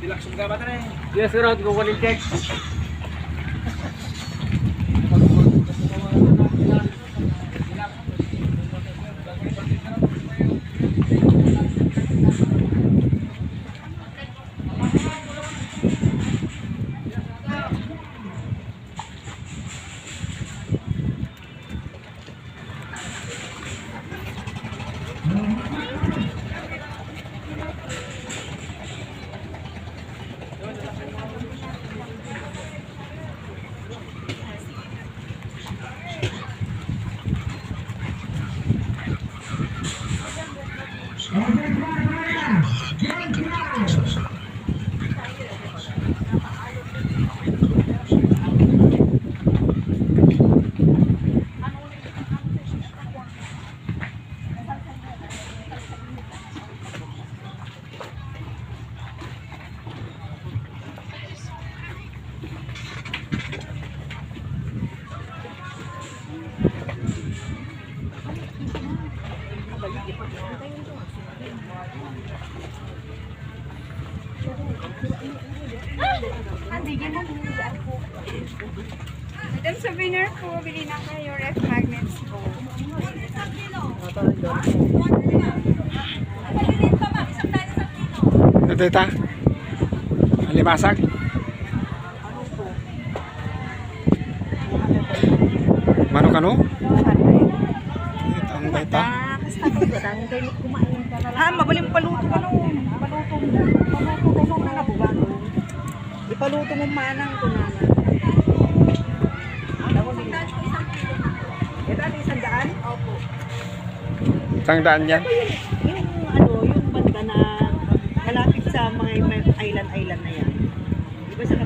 Yes, sir. Hindi ko kunin check. Madam souvenir po, bili na kayo ref magnets po. Ito ita. Alimasag. Mano kano? Ang ita. Ha, mabaling paluto ka nun. Paluto mo na nabugan. Ipaluto mo manang ko na. Ito ang 100? Opo. Isang daan yan. Yung banda na malapit sa mga island na yan. Di ba sa